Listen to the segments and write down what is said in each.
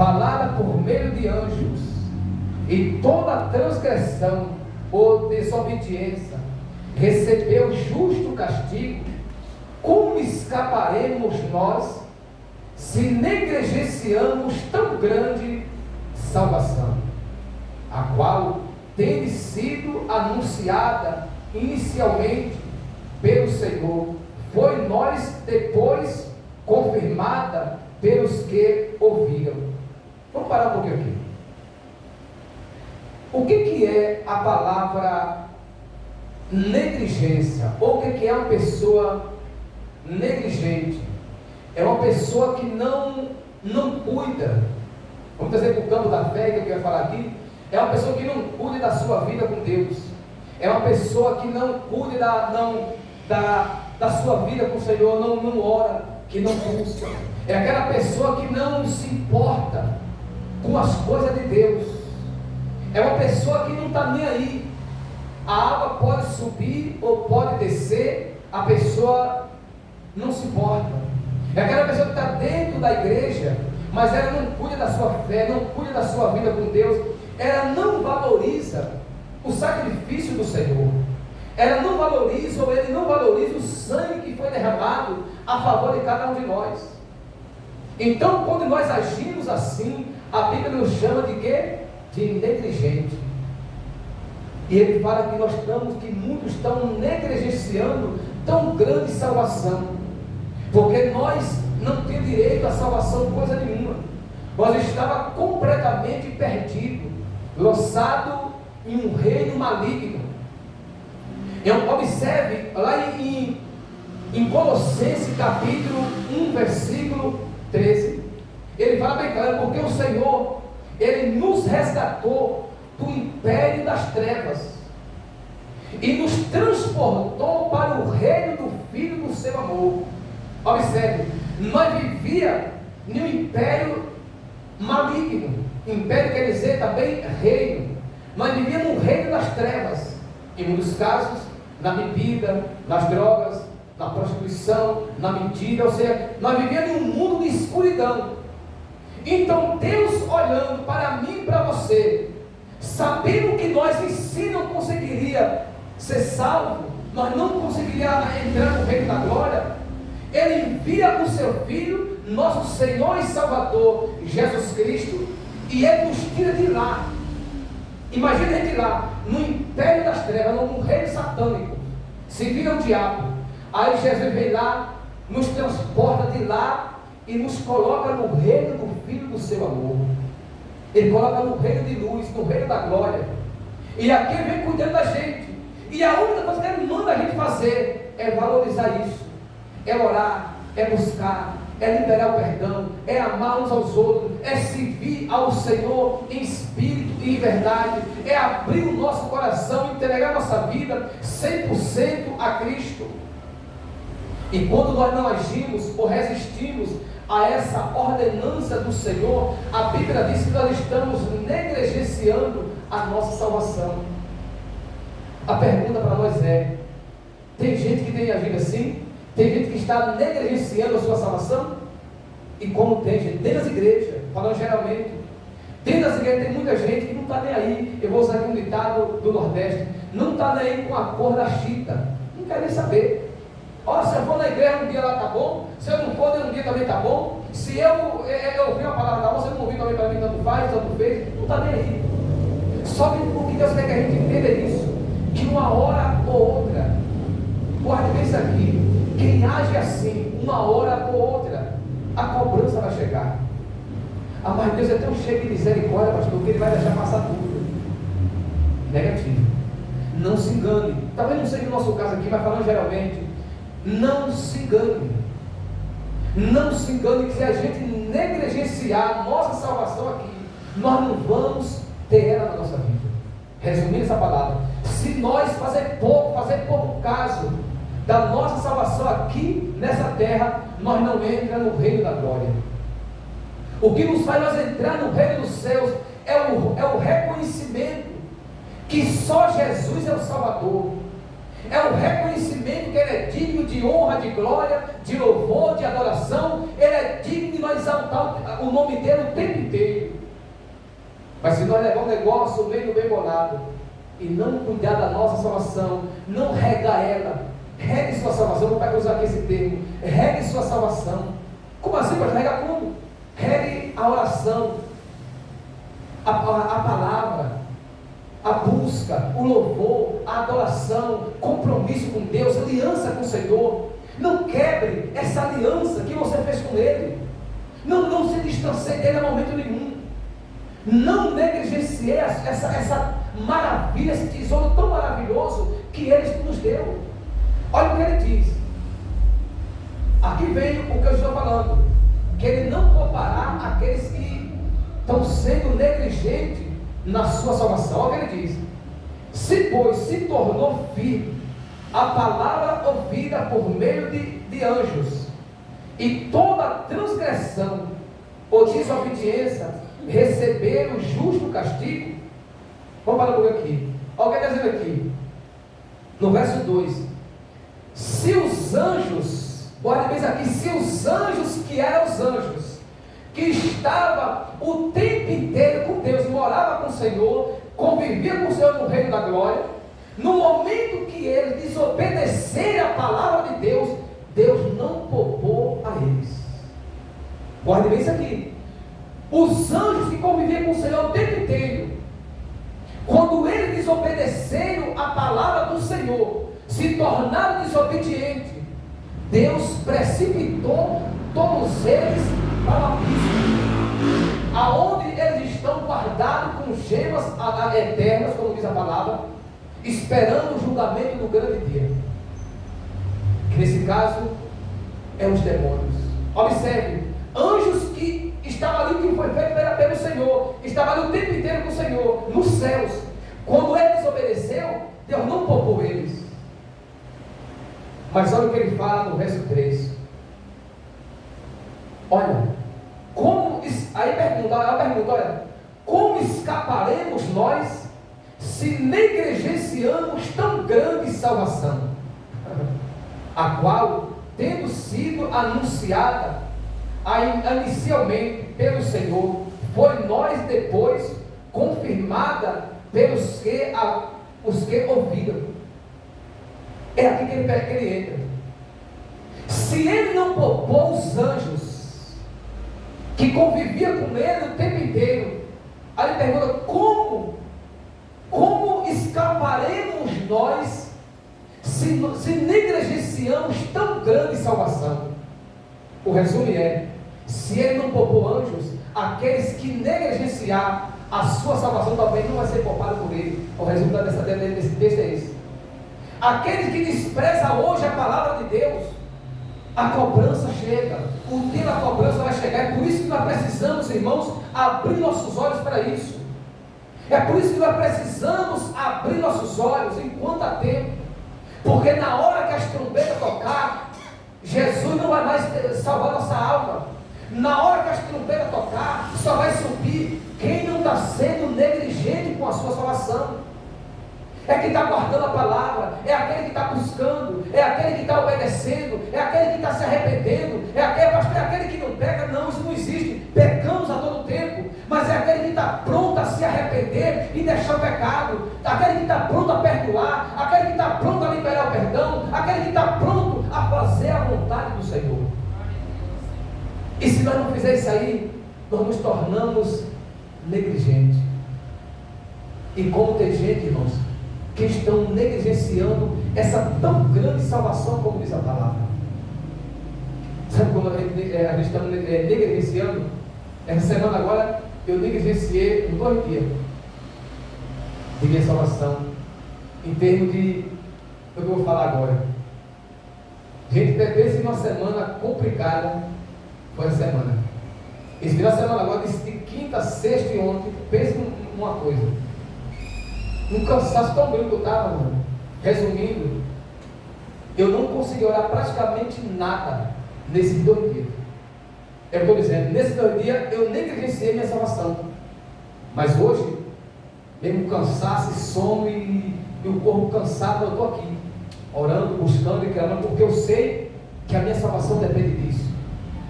falada por meio de anjos, e toda transgressão ou desobediência recebeu justo castigo, como escaparemos nós se negligenciamos tão grande salvação, a qual tem sido anunciada inicialmente pelo Senhor, foi nós depois confirmada pelos que ouviram. Vamos parar um pouquinho aqui. O que é a palavra negligência? Ou o que é uma pessoa negligente? É uma pessoa que não cuida. Vamos dizer para o campo da fé, que eu quero falar aqui. É uma pessoa que não cuida da sua vida com Deus. É uma pessoa que não cuida da sua vida com o Senhor, não ora, que não busca. É aquela pessoa que não se importa com as coisas de Deus. É uma pessoa que não está nem aí. A água pode subir ou pode descer, a pessoa não se importa. É aquela pessoa que está dentro da igreja, mas ela não cuida da sua fé, não cuida da sua vida com Deus. Ela não valoriza o sacrifício do Senhor. Ela não valoriza, ou ele não valoriza o sangue que foi derramado a favor de cada um de nós. Então, quando nós agimos assim, a Bíblia nos chama de quê? De negligente. E ele fala que muitos estão negligenciando tão grande salvação, porque nós não temos direito à salvação coisa nenhuma. Nós estávamos completamente perdidos, lançados em um reino maligno. Observe lá em Colossenses capítulo 1, versículo 13, ele fala bem claro, porque o Senhor, ele nos resgatou do império das trevas e nos transportou para o reino do Filho do seu amor. Observe, nós vivíamos em um império maligno. Império quer dizer também reino. Nós vivíamos no reino das trevas, em muitos casos na bebida, nas drogas, na prostituição, na mentira. Ou seja, nós vivíamos em um mundo de escuridão. Então Deus olhando para mim e para você, sabendo que nós em si não conseguiria ser salvo, nós não conseguiríamos entrar no reino da glória, Ele envia o seu Filho, nosso Senhor e Salvador, Jesus Cristo, e Ele nos tira de lá. Imagina a gente lá, no império das trevas, no reino satânico, se vira o diabo. Aí Jesus vem lá, nos transporta de lá e nos coloca no reino do Filho do seu amor. Ele coloca no reino de luz, no reino da glória. E aqui Ele vem cuidando da gente. E a única coisa que Ele manda a gente fazer é valorizar isso, é orar, é buscar, é liberar o perdão, é amar uns aos outros, é servir ao Senhor em espírito e em verdade, é abrir o nosso coração, entregar nossa vida 100% a Cristo. E quando nós não agimos ou resistimos a essa ordenança do Senhor, a Bíblia diz que nós estamos negligenciando a nossa salvação. A pergunta para nós é: tem gente que tem agido assim? Tem gente que está negligenciando a sua salvação? E como tem gente, dentro das igrejas, falando geralmente, dentro das igrejas tem muita gente que não está nem aí. Eu vou usar aqui um ditado do Nordeste: não está nem aí com a cor da chita, não quer nem saber. Olha, se eu for na igreja um dia lá está bom, se eu não for um dia também está bom, se eu ouvir uma palavra está bom, se eu não ouvir também para mim tanto faz, tanto fez, não está nem aí. Só que o que Deus quer que a gente entenda é isso, que uma hora ou outra, guarde bem isso aqui, quem age assim, uma hora ou outra, a cobrança vai chegar. Ah, mas Deus é tão cheio de misericórdia, pastor, que Ele vai deixar passar tudo. Negativo. Não se engane. Talvez não seja o nosso caso aqui, mas falando geralmente, não se engane. Não se engane que se a gente negligenciar nossa salvação aqui, nós não vamos ter ela na nossa vida. Resumindo essa palavra, se nós fazer pouco caso da nossa salvação aqui nessa terra, nós não entramos no reino da glória. O que nos faz nós entrar no reino dos céus é o reconhecimento que só Jesus é o Salvador, é o reconhecimento que Ele é digno de honra, de glória, de louvor, de adoração. Ele é digno de nós exaltar o nome dEle o tempo inteiro. Mas se nós levar um negócio meio bem bolado e não cuidar da nossa salvação, não regar ela, regue sua salvação, não vai usar aqui esse termo, regue sua salvação. Como assim, para regar como? Regue a oração, a palavra, a busca, o louvor, a adoração, compromisso com Deus, aliança com o Senhor. Não quebre essa aliança que você fez com Ele. Não se distancie dele a momento nenhum. Não negligencie essa maravilha, esse tesouro tão maravilhoso que Ele nos deu. Olha o que Ele diz. Aqui vem o que eu estou falando, que Ele não poupará aqueles que estão sendo negligentes na sua salvação. Olha o que Ele diz: se pois se tornou firme a palavra ouvida por meio de anjos, e toda transgressão ou desobediência receber o justo castigo. Vamos parar por aqui. Olha o que está dizendo aqui no verso 2: se os anjos, olha bem aqui, se os anjos que eram os anjos, que estavam o tempo inteiro com Deus, morava com o Senhor, convivia com o Senhor no reino da glória, no momento que eles desobedecerem a palavra de Deus, Deus não poupou a eles. Guarde bem isso aqui. Os anjos que conviviam com o Senhor o tempo inteiro, quando eles desobedeceram a palavra do Senhor, se tornaram desobedientes, Deus precipitou todos eles para o abismo, aonde eles estão guardados com gemas eternas, como diz a palavra, esperando o julgamento do grande dia, que nesse caso é os demônios. Observe, anjos que estavam ali, que foi feito pelo Senhor, estavam ali o tempo inteiro com o Senhor, nos céus. Quando ele desobedeceu, Deus não poupou eles. Mas olha o que ele fala no verso 3. Olha, aí pergunta, olha, como escaparemos nós se negligenciamos tão grande salvação, a qual, tendo sido anunciada inicialmente pelo Senhor, foi nós depois confirmada pelos que os que ouviram. É aqui que ele entra. Se ele não poupou os anjos que conviviam com ele o tempo inteiro, aí ele pergunta: como escaparemos nós se negligenciamos tão grande salvação? O resumo é: se ele não poupou anjos, aqueles que negligenciar a sua salvação também não vai ser poupado por ele. O resumo desse texto é esse. Aqueles que desprezam hoje a palavra de Deus, a cobrança chega, o dia da cobrança vai chegar. É por isso que nós precisamos, irmãos, abrir nossos olhos para isso. É por isso que nós precisamos abrir nossos olhos enquanto há tempo, porque na hora que as trombetas tocar, Jesus não vai mais salvar nossa alma. Na hora que as trombetas tocar, só vai subir quem não está sendo negligente com a sua salvação. É quem está guardando a palavra, é aquele que está buscando, é aquele que está obedecendo, é aquele que está se arrependendo, é aquele que não peca. Não, isso não existe. Pecamos a todo tempo, mas é aquele que está pronto a se arrepender e deixar o pecado, aquele que está pronto a perdoar, aquele que está pronto a liberar o perdão, aquele que está pronto a fazer a vontade do Senhor. E se nós não fizermos isso aí, nós nos tornamos negligentes. E como tem gente, irmãos, que estão negligenciando essa tão grande salvação, como diz a palavra. Sabe como a gente está negligenciando? Essa semana agora eu negligenciei por 2 dias de minha salvação, em termos de o que eu vou falar agora. Gente, pense em uma semana complicada. Foi a semana. Esse final de semana agora, de quinta, sexta e ontem, pense numa coisa. Um cansaço tão grande que eu estava, mano. Resumindo, eu não consegui orar praticamente nada nesses 2 dias. Eu estou dizendo, nesses 2 dias eu negligenciei minha salvação. Mas hoje, mesmo cansaço e sono e o corpo cansado, eu estou aqui. orando, buscando e clamando, porque eu sei que a minha salvação depende disso.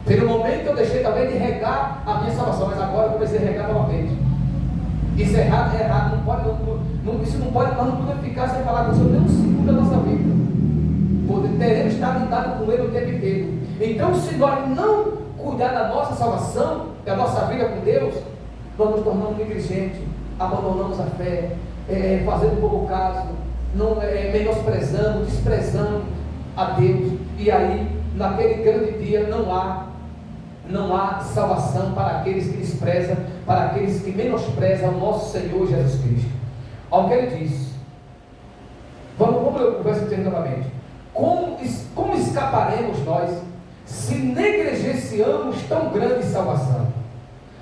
Pelo momento eu deixei talvez de regar a minha salvação, mas agora eu comecei a regar novamente. Isso é errado, não pode, isso não pode, nós não podemos ficar sem falar com o Senhor nem um segundo da nossa vida. Teremos estar lidado com Ele o tempo inteiro. Então, se nós não cuidar da nossa salvação, da nossa vida com Deus, nós nos tornamos negligentes, abandonamos a fé, fazendo pouco caso, menosprezando, desprezando a Deus. E aí, naquele grande dia, não há salvação para aqueles que desprezam, para aqueles que menosprezam o nosso Senhor Jesus Cristo. Olha o que ele diz. Vamos ler o verso 3 novamente. Como escaparemos nós, se negligenciamos tão grande salvação,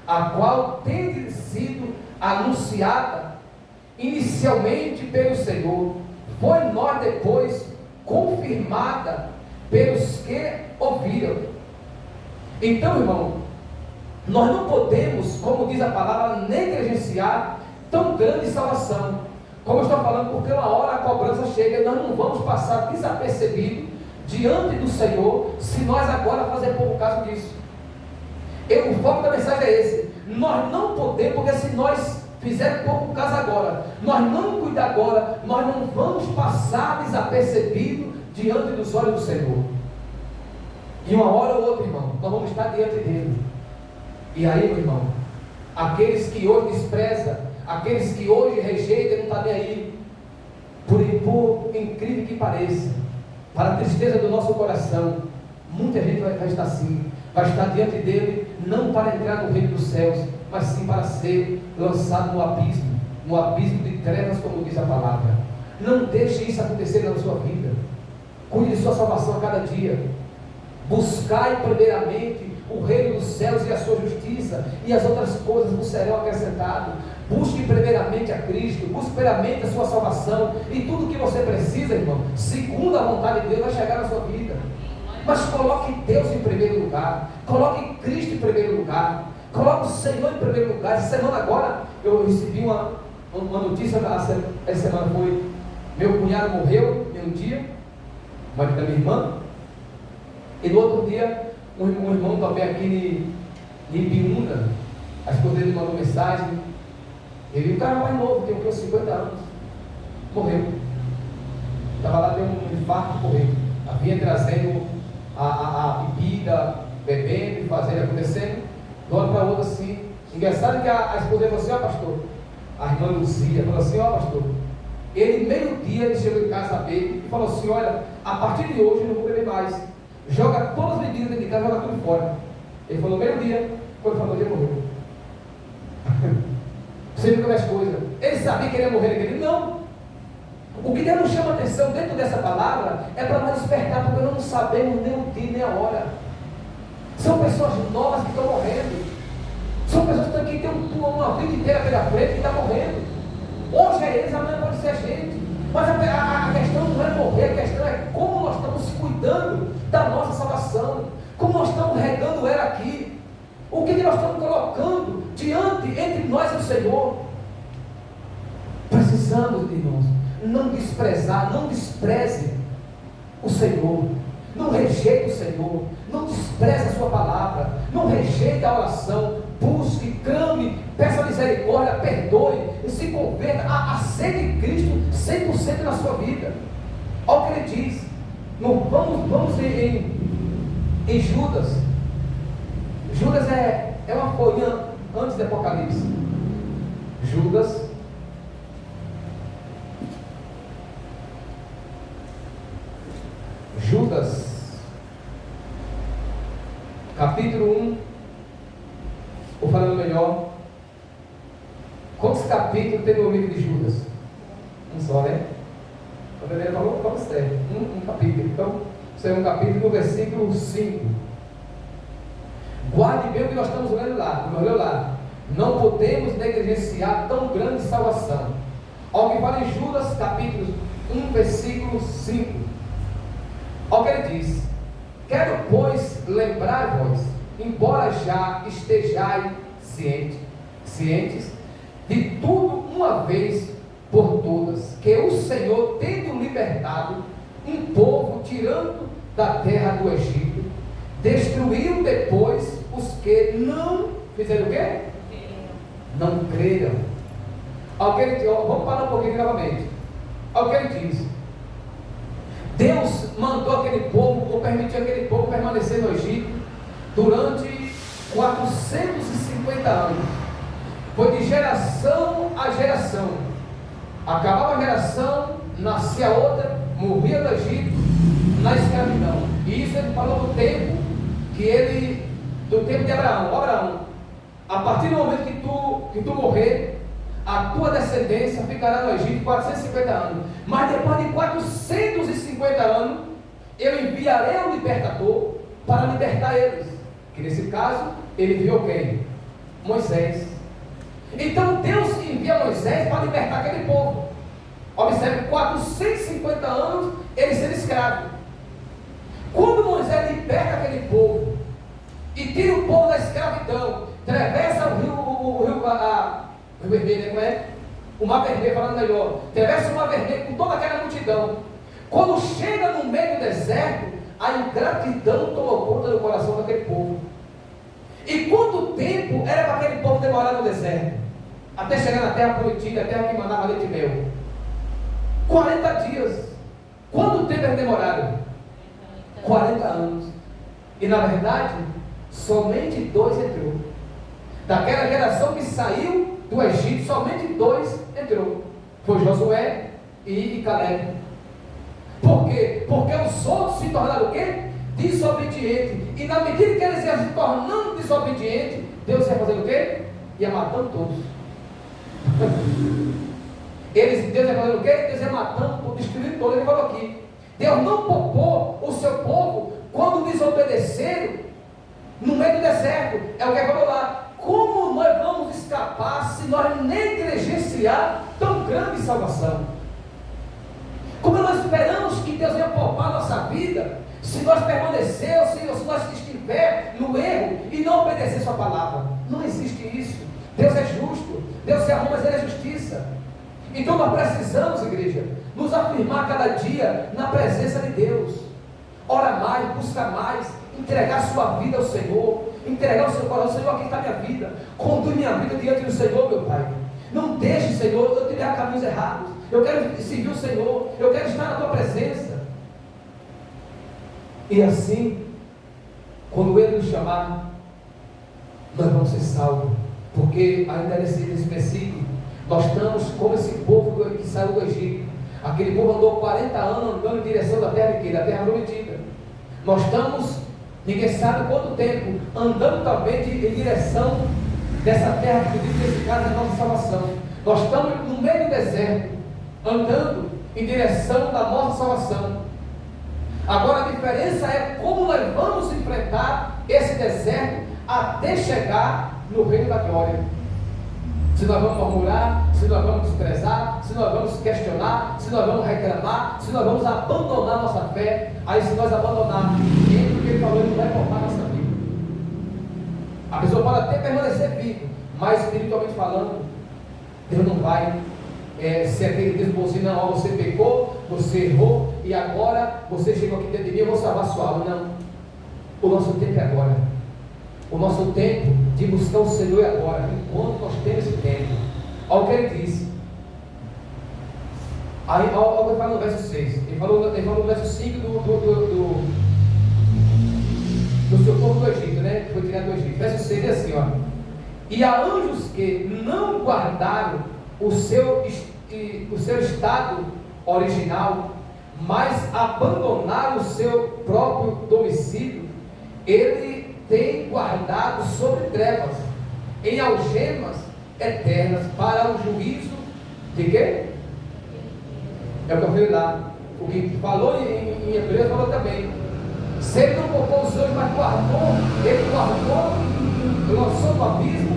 a qual tem sido anunciada inicialmente pelo Senhor, foi nós depois confirmada pelos que ouviram. Então, irmão, nós não podemos, como diz a palavra, negligenciar tão grande salvação. Como eu estou falando, porque uma hora a cobrança chega, nós não vamos passar desapercebido diante do Senhor, se nós agora fazer pouco caso disso. O foco da mensagem é esse. Nós não podemos, porque se nós fizermos pouco caso agora, nós não cuidar agora, nós não vamos passar desapercebido diante dos olhos do Senhor. E uma hora ou outra, irmão, nós vamos estar diante dele. E aí, meu irmão, aqueles que hoje desprezam, aqueles que hoje rejeitam, não está nem aí, por incrível que pareça, para a tristeza do nosso coração, muita gente vai estar assim, vai estar diante dele, não para entrar no reino dos céus, mas sim para ser lançado no abismo de trevas, como diz a palavra. Não deixe isso acontecer na sua vida. Cuide de sua salvação a cada dia. Buscai primeiramente o reino dos céus e a sua justiça, e as outras coisas vos serão acrescentadas. Busque primeiramente a Cristo, busque primeiramente a sua salvação, e tudo que você precisa, irmão, segundo a vontade de Deus, vai chegar na sua vida. Mas coloque Deus em primeiro lugar, coloque Cristo em primeiro lugar, coloque o Senhor em primeiro lugar. Essa semana agora, eu recebi uma notícia, essa semana foi, meu cunhado morreu em um dia, o marido da minha irmã, e no outro dia, um irmão também aqui em Ibiúna, a esposa dele mandou mensagem, ele, o cara mais novo, tem o que, 50 anos, morreu. Estava lá, deu um infarto e morreu. Vinha trazendo a bebida, bebendo e fazendo, acontecendo, de uma para outra assim. Engraçado que a esposa dele falou assim: ó pastor, a irmã Luzia falou assim: ó pastor, ele meio-dia, ele chegou em casa a beber e falou assim: olha, a partir de hoje eu não vou beber mais, joga todas as bebidas dentro de casa, joga tudo fora. Ele falou meio-dia, quando falou, ele morreu. Você viu como é as coisas? Ele sabia que ele ia morrer naquele dia? Não. O que Deus nos chama a atenção dentro dessa palavra é para nós despertar, porque nós não sabemos nem o dia nem a hora. São pessoas novas que estão morrendo. São pessoas que estão aqui, têm uma vida inteira pela frente, que estão morrendo. Hoje é eles, amanhã pode ser a gente. Mas a questão não é morrer, a questão é como nós estamos cuidando da nossa salvação, como nós estamos regando ela aqui, o que nós estamos colocando entre nós e o Senhor. Precisamos, irmãos, não desprezar, não despreze o Senhor, não rejeite o Senhor, não despreze a sua palavra, não rejeite a oração, busque, clame, peça misericórdia, perdoe, e se converta, aceite Cristo 100% na sua vida. Olha o que ele diz. Vamos em Judas. Judas é uma folhinha antes do Apocalipse. Judas, capítulo 1, ou falando melhor, quantos capítulos tem no livro de Judas? Um só, né? A primeira falou, vamos ter um capítulo. Então, isso é um capítulo no versículo 5. Guarde bem o que nós estamos lendo lá. Não podemos negligenciar tão grande salvação. Ao que fala em Judas, capítulo 1, versículo 5. Olha o que ele diz: quero, pois, lembrar-vos, embora já estejais cientes de tudo uma vez por todas, que o Senhor, tendo libertado um povo tirando da terra do Egito, destruiu depois os que não fizeram o quê? Não creram. Vamos parar um pouquinho novamente. Ao que ele diz: Deus mandou aquele povo, ou permitiu aquele povo permanecer no Egito durante 450 anos. Foi de geração a geração. Acabava a geração, nascia outra, morria no Egito, na escravidão. E isso ele falou do tempo do tempo de Abraão. Abraão, a partir do momento que tu morrer, a tua descendência ficará no Egito 450 anos. Mas depois de 450 anos, eu enviarei o libertador para libertar eles. Que nesse caso, ele enviou quem? Moisés. Então Deus envia Moisés para libertar aquele povo. Observe, 450 anos ele sendo escravo. Quando Moisés liberta aquele povo e tira o povo da escravidão, atravessa o rio Vermelho, como é? O Mar Vermelho, falando melhor, atravessa o Mar Vermelho com toda aquela multidão. Quando chega no meio do deserto, a ingratidão tomou conta do coração daquele povo. E quanto tempo era para aquele povo demorar no deserto? Até chegar na terra prometida, a terra que mandava leite e mel. 40 dias. Quanto tempo eles demoraram? 40 anos. E na verdade, somente 2 entrou. Daquela geração que saiu do Egito, somente 2 entrou. Foi Josué e Caleb. Por quê? Porque os outros se tornaram o quê? Desobedientes. E na medida que eles iam se tornando desobedientes, Deus ia fazendo o quê? Ia matando todos. Deus ia fazendo o quê? Deus ia matando, destruindo todos. Ele falou aqui: Deus não poupou o seu povo quando desobedeceram no meio do deserto. É o que ele falou lá. Como nós vamos escapar se nós negligenciar tão grande salvação? Como nós esperamos que Deus venha poupar a nossa vida, se nós permanecermos, se nós estiver no erro e não obedecer sua palavra? Não existe isso. Deus é justo, Deus se arruma, mas Ele é justiça. Então nós precisamos, igreja, nos afirmar cada dia na presença de Deus. Ora mais, busca mais, entregar sua vida ao Senhor, entregar o seu coração. Senhor, aqui está minha vida, conduz minha vida diante do Senhor, meu Pai. Não deixe, Senhor, eu trilhar caminhos errados. Eu quero seguir o Senhor, eu quero estar na tua presença. E assim, quando Ele nos chamar, nós vamos ser salvos. Porque ainda nesse versículo, nós estamos como esse povo que saiu do Egito. Aquele povo andou 40 anos andando em direção da terra da terra prometida. Nós estamos, ninguém sabe quanto tempo, andando também em direção dessa terra que diz nesse caso é a nossa salvação. Nós estamos no meio do deserto, andando em direção da nossa salvação. Agora a diferença é como nós vamos enfrentar esse deserto até chegar no reino da glória. Se nós vamos murmurar, se nós vamos desprezar, se nós vamos questionar, se nós vamos reclamar, se nós vamos abandonar nossa fé. Aí se nós abandonar, ele que ele falou, ele não vai formar nossa vida. A pessoa pode até permanecer viva, mas espiritualmente falando, Deus não vai ser aquele Deus bonzinho. Não, ó, você pecou, você errou, e agora você chegou aqui dentro de mim, eu vou salvar sua alma. Não, o nosso tempo é agora. O nosso tempo de buscar o Senhor é agora, enquanto nós temos esse tempo. Olha o que ele disse. Aí, olha o que ele fala no verso 6. Ele falou no verso 5 do seu povo do Egito, né? Que foi tirado do Egito. Verso 6 é assim, ó. E há anjos que não guardaram o seu estado original, mas abandonaram o seu próprio domicílio. Ele tem guardado sobre trevas, em algemas eternas, para o juízo de quê? É o que eu falei lá. O que falou em Hebreus falou também. Se ele não poupou os anjos, mas guardou, ele guardou, lançou no abismo,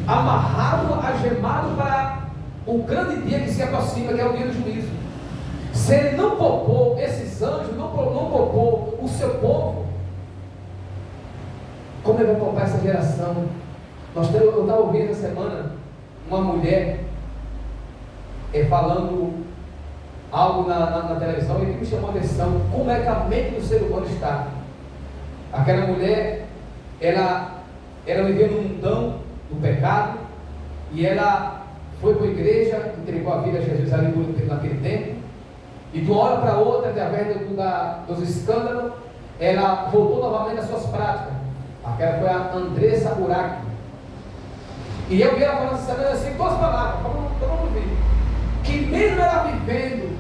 amarrado, algemado para o grande dia que se aproxima, que é o dia do juízo. Se ele não poupou esses anjos, não poupou o seu povo, como ele vai poupar essa geração? Eu estava ouvindo essa semana uma mulher falando algo na televisão e que me chamou a atenção, como é que a mente do ser humano está. Aquela mulher, ela vivia no mundão do pecado, e ela foi para a igreja, entregou a vida a Jesus ali naquele tempo, e de uma hora para outra, através dos escândalos, ela voltou novamente às suas práticas. Aquela foi a Andressa Urach. E eu vi ela falando assim, duas palavras, para não ouvir, que mesmo ela vivendo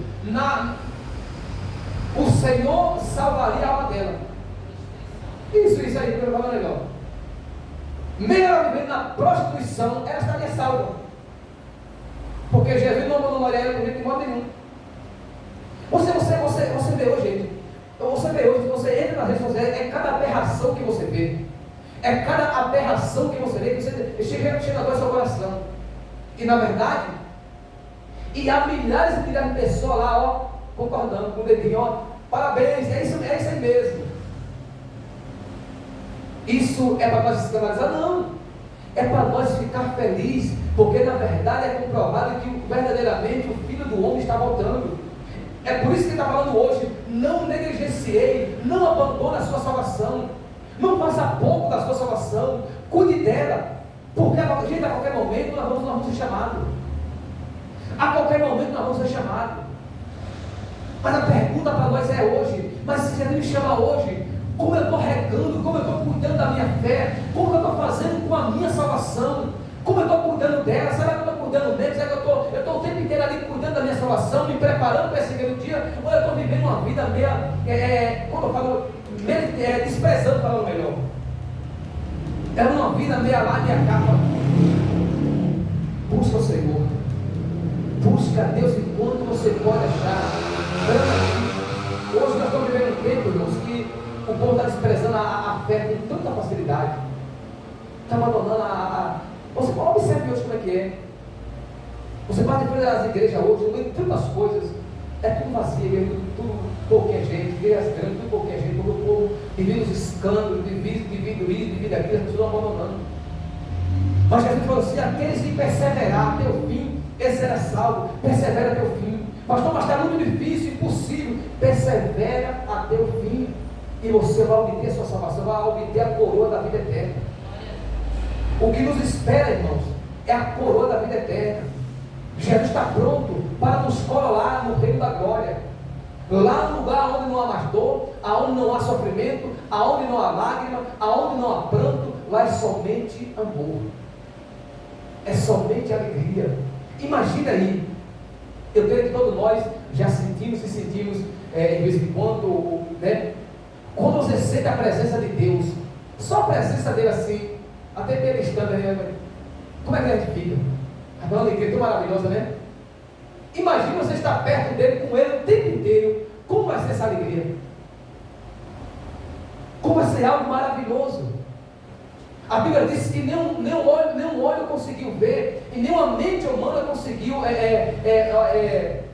o Senhor salvaria a alma dela. Isso aí, que eu falo legal. Mesmo ela vivendo na prostituição, ela estaria salva, porque Jesus não abandonaria ela de modo nenhum. Você vê hoje, gente, você entra nas redes sociais, é cada aberração que você vê, é cada aberração que você vê, que você chega a dor seu coração. E na verdade, e há milhares e milhares de pessoas lá, ó, concordando com o dedinho, ó, parabéns, é isso aí mesmo. Isso é para nós escandalizar? Não, é para nós ficar felizes, porque na verdade é comprovado que verdadeiramente o Filho do Homem está voltando. É por isso que ele está falando hoje: não negligenciei, não abandone a sua salvação, não faça pouco da sua salvação, cuide dela, porque gente, a qualquer momento nós vamos ser chamados. A qualquer momento nós vamos ser chamados. Mas a pergunta para nós é hoje: mas se Jesus me chama hoje, como eu estou regando, como eu estou cuidando da minha fé, como eu estou fazendo com a minha salvação, como eu estou cuidando dela? Será que eu estou cuidando dele? Será que eu estou o tempo inteiro ali cuidando da minha salvação, me preparando para esse grande dia? Ou eu estou vivendo uma vida como eu falo, desprezando, falando melhor, é uma vida meia lá, meia capa. Busca o Senhor, busca a Deus enquanto você pode achar. Hoje nós estamos vivendo um tempo, irmãos, que o povo está desprezando a fé com tanta facilidade, está abandonando Você observe hoje como é que é. Você pode ver as igrejas hoje, no meio de tantas coisas, é tudo vazio, tudo pouquinha gente, igrejas grandes, tudo pouquinha gente, todo o povo vivendo os escândalos, vivendo isso, vivendo aquilo, as pessoas abandonando. Mas Jesus falou assim: aqueles que perseverar até o fim, esse será salvo. Persevera até o fim. Pastor, mas está muito difícil, impossível. Persevera até o fim, e você vai obter a sua salvação, vai obter a coroa da vida eterna. O que nos espera, irmãos, é a coroa da vida eterna. Jesus está pronto para nos coroar no reino da glória, lá no lugar onde não há mais dor, aonde não há sofrimento, aonde não há lágrima, aonde não há pranto, lá é somente amor, é somente alegria. Imagina aí, eu creio que todos nós já sentimos e sentimos de vez em quando, né? Quando você sente a presença de Deus, só a presença dele assim, até pelo estando, né? Como é que a gente fica? É uma alegria tão maravilhosa, né? Imagina você estar perto dele, com ele o tempo inteiro. Como vai ser essa alegria? Como vai ser algo maravilhoso? A Bíblia diz que nenhum olho conseguiu ver, e nenhuma mente humana conseguiu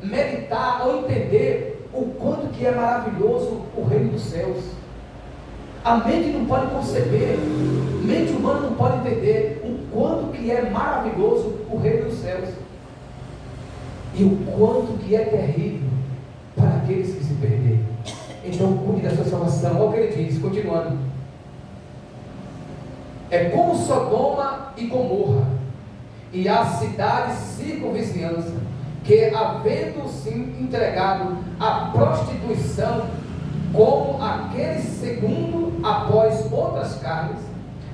meditar ou entender o quanto que é maravilhoso o reino dos céus. A mente não pode conceber, mente humana não pode entender o quanto que é maravilhoso o reino dos céus, e o quanto que é terrível para aqueles que se perderem. Então cuide da sua salvação. Olha o que ele diz, continuando: é como Sodoma e Gomorra e as cidades circunvizinhanças, que havendo se entregado à prostituição, como aqueles segundo após outras carnes,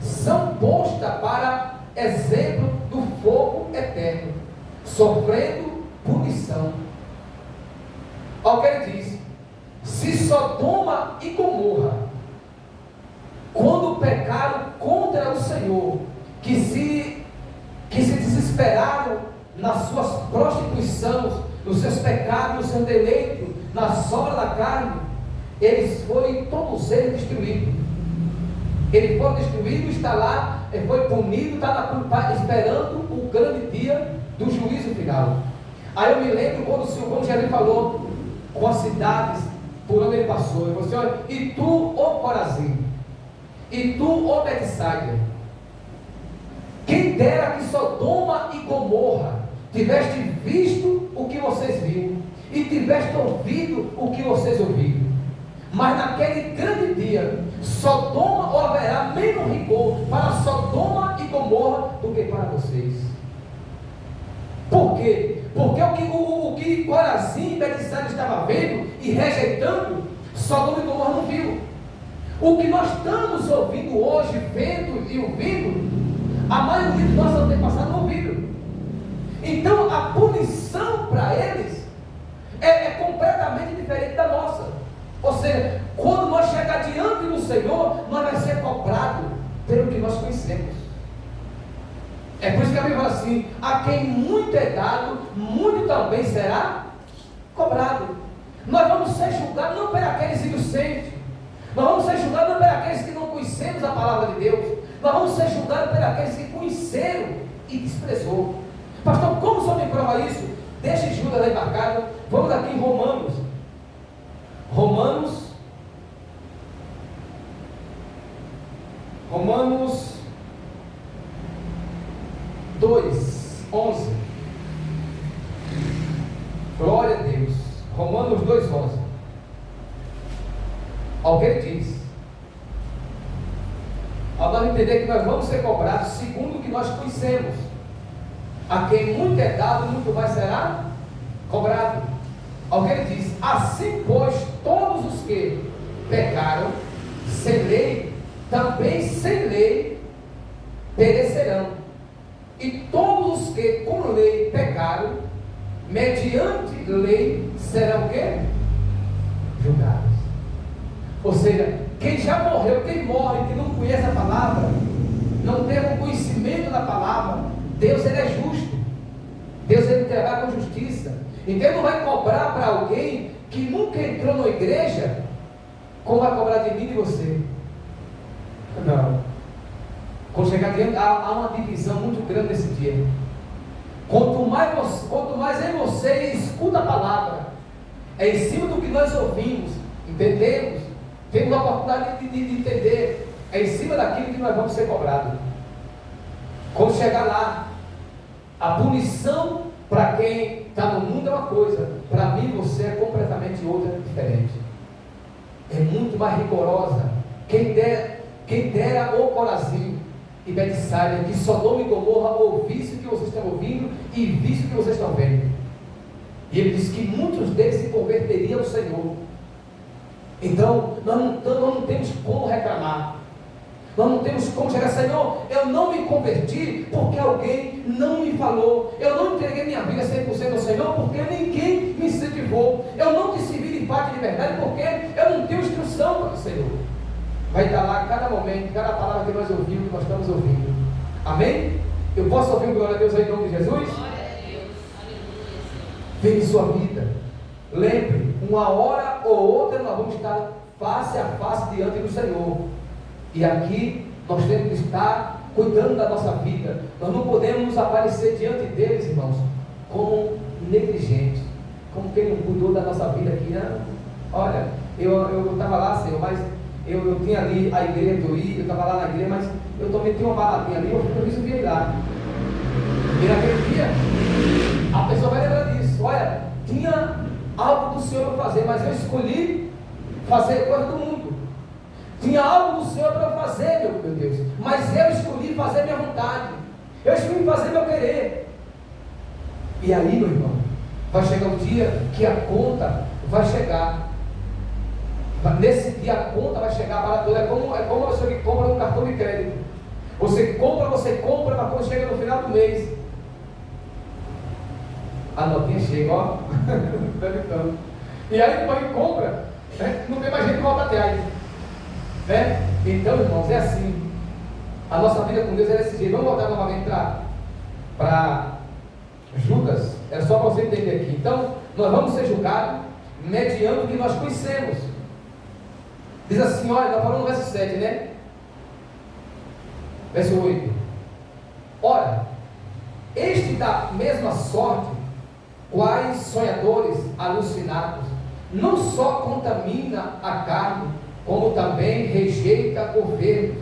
são postas para exemplo do fogo eterno, sofrendo punição. Olha o que ele diz: se Sodoma e Gomorra, quando pecaram contra o Senhor, que se desesperaram nas suas prostituições, nos seus pecados, no seu deleito, na sobra da carne, todos eles destruídos. Ele foi destruído, está lá, ele foi punido, está esperando o grande dia do juízo final. Aí eu me lembro quando Jesus falou com as cidades por onde ele passou, ele falou assim: olha, e tu, ó Corazim, e tu, ó Betsaida, quem dera que Sodoma e Gomorra tiveste visto o que vocês viram, e tiveste ouvido o que vocês ouviram. Mas naquele grande dia, Sodoma ou haverá menos rigor para Sodoma e Gomorra do que para vocês. Por quê? Porque o que Corazim e Betsaida estavam vendo e rejeitando, Sodoma e Gomorra não viu. O que nós estamos ouvindo hoje, vendo e ouvindo, a maioria de nossos antepassados não ouviram. Então a punição para eles é completamente diferente da nossa. Ou seja, quando nós chegar diante do Senhor, nós vamos ser cobrados pelo que nós conhecemos. É por isso que a Bíblia fala assim: a quem muito é dado, muito também será cobrado. Nós vamos ser julgados não por aqueles inocentes, nós vamos ser julgados não por aqueles que não conhecemos a palavra de Deus, nós vamos ser julgados por aqueles que conheceram e desprezou. Pastor, como o senhor me prova isso? Deixe Judas aí embarcado. Vamos aqui em Romanos 2:11. Glória a Deus. Romanos 2:11. Alguém diz: ao nós entender que nós vamos ser cobrados segundo o que nós conhecemos, a quem muito é dado, muito mais será cobrado. Alguém diz: assim pois todos os que pecaram sem lei, também sem lei perecerão, e todos os que com lei pecaram, mediante lei serão o quê? Julgados. Ou seja, quem já morreu, quem morre, que não conhece a palavra, não tem o conhecimento da palavra, Deus ele é justo, Deus ele entregar com justiça. Então ele não vai cobrar para alguém que nunca entrou na igreja, como vai cobrar de mim e de você. Não. Quando chegar diante, há uma divisão muito grande nesse dia. Quanto mais em você escuta a palavra, é em cima do que nós ouvimos, entendemos, temos a oportunidade de entender, é em cima daquilo que nós vamos ser cobrados. Quando chegar lá, a punição para quem está no mundo é uma coisa, para mim e você é completamente outra, diferente. É muito mais rigorosa. Quem dera o Corazim e Betsaida, que Sodoma e Gomorra ouvisse o que vocês estão ouvindo e visse o que vocês estão vendo. E ele disse que muitos deles se converteriam ao Senhor. Então nós não temos como reclamar, nós não temos como chegar: Senhor, eu não me converti porque alguém não me falou, eu não entreguei minha vida 100% ao Senhor porque ninguém me incentivou, eu não te servi de parte de verdade porque eu não tenho instrução para o Senhor. Vai estar lá cada momento, cada palavra que nós ouvimos, que nós estamos ouvindo. Amém? Eu posso ouvir um glória a Deus aí em nome de Jesus? Glória a Deus, aleluia. Vem em sua vida. Lembre, uma hora ou outra nós vamos estar face a face diante do Senhor. E aqui nós temos que estar cuidando da nossa vida. Nós não podemos aparecer diante deles, irmãos, como negligentes, como quem não cuidou da nossa vida aqui. Né? Olha, eu estava lá, Senhor, mas eu tinha ali a igreja que eu ia, eu estava lá na igreja, mas eu também tinha uma baladinha ali, eu resolvi ir lá. E naquele dia, a pessoa vai lembrar disso. Olha, tinha algo do Senhor para fazer, mas eu escolhi fazer coisa do mundo. Tinha algo do Senhor para eu fazer, meu Deus, mas eu escolhi fazer minha vontade, eu escolhi fazer meu querer. E aí, meu irmão, vai chegar o dia que a conta vai chegar. Nesse dia a conta vai chegar para toda. É como a pessoa que compra um cartão de crédito. Você compra, mas quando chega no final do mês, a notinha chega, ó. E aí depois que compra, né, não tem mais jeito de voltar atrás, né? Então, irmãos, é assim. A nossa vida com Deus é desse jeito. Vamos voltar novamente para Judas. É só para você entender aqui. Então, nós vamos ser julgados mediante o que nós conhecemos. Diz assim, olha, está falando no verso 7, né? Verso 8. Ora, este da mesma sorte, quais sonhadores alucinados, não só contamina a carne, como também rejeita governos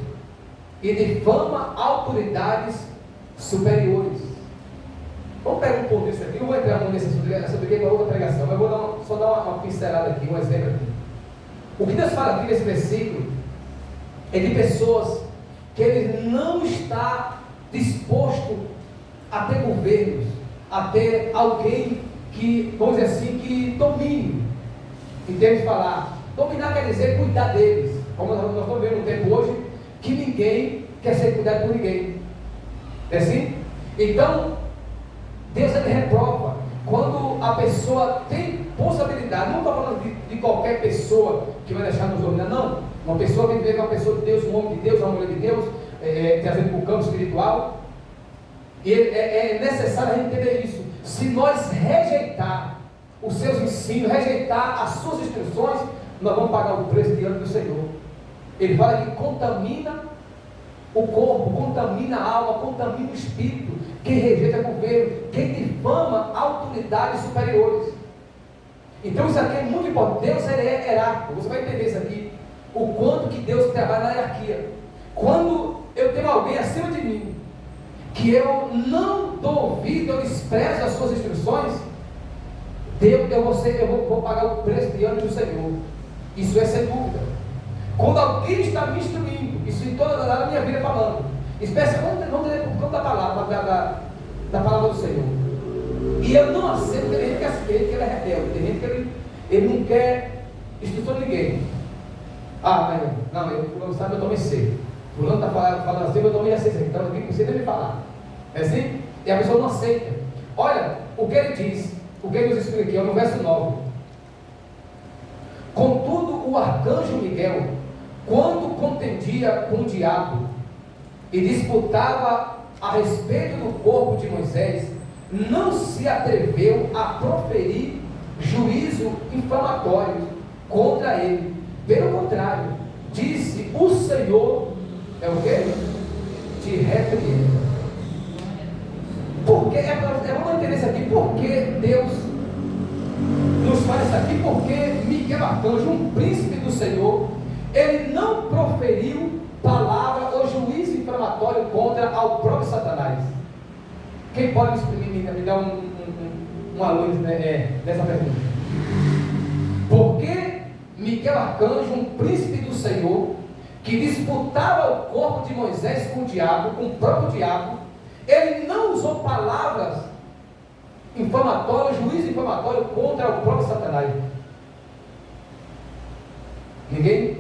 e difama autoridades superiores. Vamos pegar um pouco disso aqui. Não vou entrar muito nesse assunto, essa aqui é para outra pregação, mas eu vou só dar uma pincelada aqui, um exemplo aqui. O que Deus fala aqui nesse versículo é de pessoas que Ele não está disposto a ter governos, a ter alguém que, vamos dizer assim, que domine. Em termos de falar, dominar quer dizer cuidar deles. Como nós estamos vendo no tempo hoje, que ninguém quer ser cuidado por ninguém. É assim? Então, Deus ele reprova quando a pessoa tem possibilidade. Não estou falando de qualquer pessoa que vai deixar nos dominar, não. Uma pessoa que vive uma pessoa de Deus, um homem de Deus, uma mulher de Deus, trazendo para o campo espiritual. E é necessário a gente entender isso. Se nós rejeitar os seus ensinos, rejeitar as suas instruções, nós vamos pagar o preço diante do Senhor. Ele fala que contamina o corpo, contamina a alma, contamina o espírito. Quem rejeita governo, quem difama autoridades superiores. Então isso aqui é muito importante. Deus ele é hierárquico. Você vai entender isso aqui, o quanto que Deus trabalha na hierarquia. Quando eu tenho alguém acima de mim, que eu não dou ouvido, eu desprezo as suas instruções, eu vou pagar o preço diante do Senhor. Isso é sem dúvida. Quando alguém está me instruindo, isso em toda a minha vida falando, especialmente vamos dizer por conta da palavra, da palavra do Senhor, e eu não aceito, tem gente que aceita, que ele é rebelde, tem gente que ele não quer instrução de ninguém. Mas não, fulano sabe, eu tomei cedo. Fulano está falando assim, eu tomei a cedo, então ninguém precisa me falar. É assim? E a pessoa não aceita. Olha o que ele diz, o que ele nos explica aqui, no verso 9. Contudo, o arcanjo Miguel, quando contendia com o diabo e disputava a respeito do corpo de Moisés, não se atreveu a proferir juízo infamatório contra ele. Pelo contrário, disse: o Senhor é o quê? Te repreenda. Porque vamos entender isso aqui, porque Deus nos faz isso aqui, porque Miguel Arcanjo, um príncipe do Senhor, ele não proferiu palavra ou juízo inflamatório contra ao próprio Satanás. Quem pode me dar uma luz dessa pergunta? Porque Miguel Arcanjo, um príncipe do Senhor, que disputava o corpo de Moisés com o diabo, com o próprio diabo, ele não usou palavras inflamatórias, juízo inflamatório contra o próprio Satanás. Ninguém?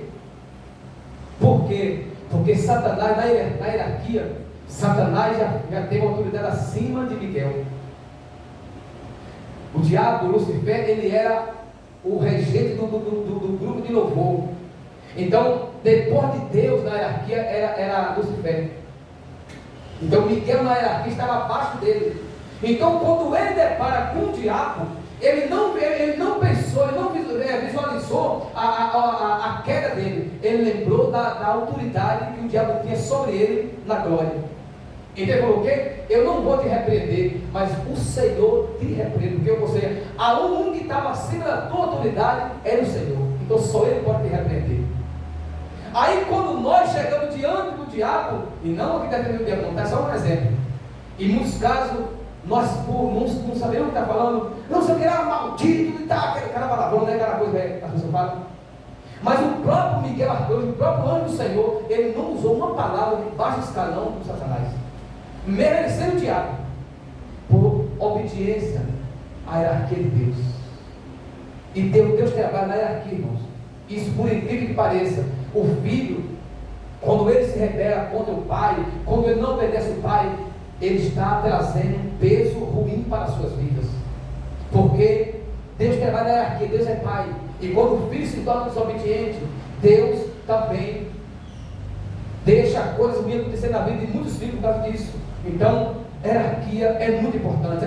Por quê? Porque Satanás, na hierarquia, Satanás já tem uma autoridade acima de Miguel. O diabo, Lucifer, ele era o regente do grupo de louvor. Então, depois de Deus na hierarquia, era Lucifer. Então, Miguel na hierarquia estava abaixo dele. Então, quando ele depara com o diabo, ele não pensou, ele não visualizou a queda dele. Ele lembrou da autoridade que o diabo tinha sobre ele na glória. Então ele falou: o quê? Eu não vou te repreender, mas o Senhor te repreende. Porque você, a um que estava acima da tua autoridade era o Senhor. Então só Ele pode te repreender. Aí quando nós chegamos diante do diabo, e não o que defendendo o diabo, não, é só um exemplo. Em muitos casos, nós por não sabemos o que está falando, não sei o que era maldito e tal, aquele cara palavrão, né? Aquela coisa que as pessoas falam. Mas o próprio Miguel Arcanjo, o próprio anjo do Senhor, ele não usou uma palavra de baixo escalão com Satanás, merecendo o diabo, por obediência à hierarquia de Deus. E Deus trabalha na hierarquia, irmãos. Isso, por incrível que pareça, o filho, quando ele se rebela contra o pai, quando ele não obedece o pai, ele está trazendo um peso ruim para as suas vidas. Porque Deus trabalha na hierarquia, Deus é pai. E quando o filho se torna desobediente, Deus também deixa coisas ruins acontecer na vida de muitos filhos por causa disso. Então, hierarquia é muito importante.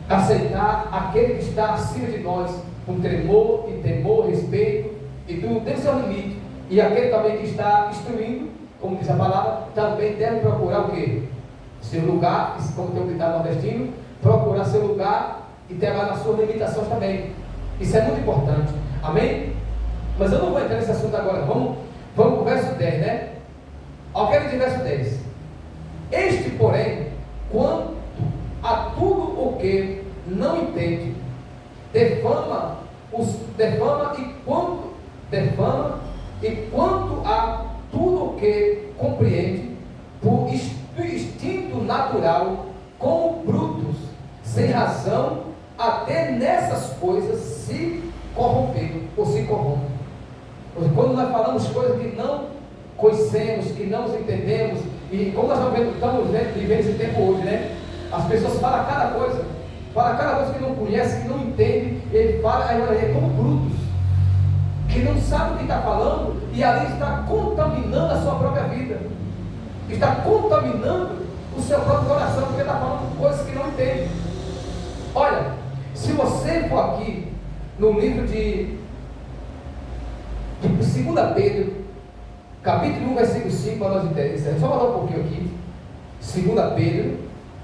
Aceitar aquele que está acima de nós, com temor e temor, respeito, e tudo tem seu limite. E aquele também que está instruindo, como diz a palavra, também deve procurar o quê? Seu lugar, como tem um ditado nordestino, procurar seu lugar e trabalhar nas suas limitações também. Isso é muito importante. Amém? Mas eu não vou entrar nesse assunto agora. Vamos para o verso 10, né? Olha o que ele diz no verso 10. Este, porém, quanto que não entende, defama e quanto a tudo o que compreende, por instinto natural, como brutos, sem razão, até nessas coisas se corromperam ou se corrompem. Quando nós falamos coisas que não conhecemos, que não entendemos, e como nós estamos vivendo esse tempo hoje, né? As pessoas falam cada coisa que não conhece, que não entende, ele fala, é como brutos, que não sabe o que está falando, e ali está contaminando a sua própria vida, está contaminando o seu próprio coração, porque está falando coisas que não entende. Olha, se você for aqui no livro de 2 Pedro, capítulo 1, versículo 5, para nós entendermos, só voltar um pouquinho aqui, 2 Pedro,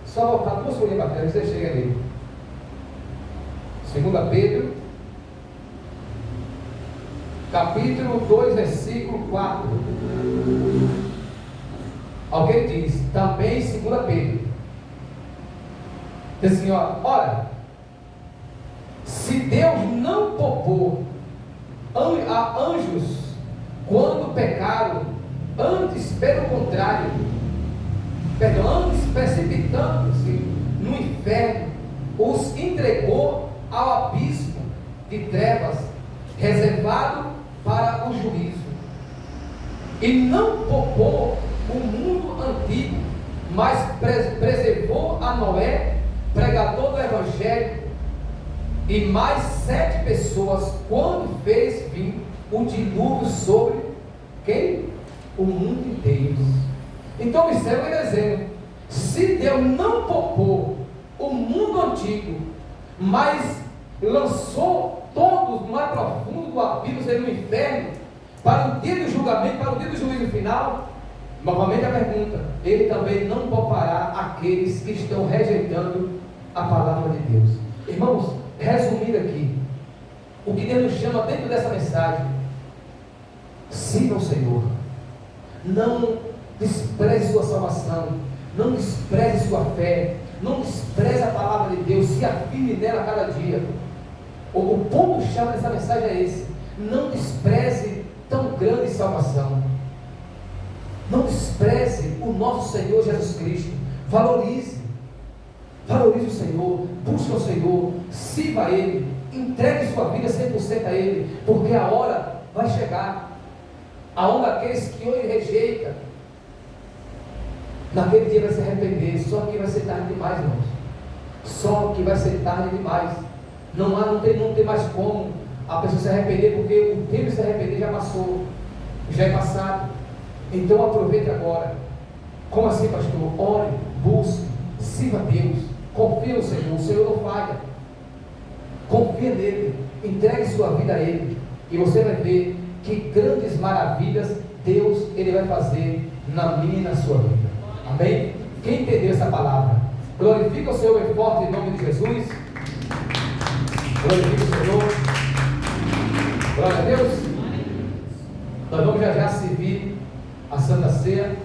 só voltar 2 folhinhas para trás, você chega nele. 2 Pedro, capítulo 2, versículo 4. Alguém diz, também 2 Pedro, diz assim, ora, se Deus não poupou a anjos quando pecaram, antes precipitando-se no inferno, os entregou ao abismo de trevas, reservado para o juízo. E não poupou o mundo antigo, mas preservou a Noé, pregador do Evangelho, e mais 7 pessoas, quando fez vir o dilúvio sobre quem? O mundo inteiro. Então observe o que ele está dizendo: se Deus não poupou o mundo antigo, mas lançou todos no mais profundo do abismo, no inferno, para o dia do julgamento, para o dia do juízo final, novamente a pergunta, ele também não poupará aqueles que estão rejeitando a palavra de Deus. Irmãos, resumindo aqui, o que Deus nos chama dentro dessa mensagem: siga o Senhor, não despreze sua salvação, não despreze sua fé, não despreze a palavra de Deus, se afirme nela cada dia. O ponto-chave dessa mensagem é esse: não despreze tão grande salvação, não despreze o nosso Senhor Jesus Cristo, valorize o Senhor, busque o Senhor, sirva a Ele, entregue sua vida 100% a Ele, porque a hora vai chegar, a hora daqueles que hoje rejeitam, naquele dia vai se arrepender, só que vai ser tarde demais, irmãos, só que vai ser tarde demais, não tem mais como a pessoa se arrepender, porque o tempo de se arrepender já passou, já é passado. Então aproveite agora. Como assim, pastor? Ore, busque, sirva a Deus, confie no Senhor, o Senhor não falha, confia nele, entregue sua vida a Ele, e você vai ver que grandes maravilhas Deus Ele vai fazer na minha e na sua vida. Amém? Quem entendeu essa palavra? Glorifica o Senhor bem forte em nome de Jesus. Glorifica o Senhor. Glória a Deus. Nós vamos já servir a Santa Ceia.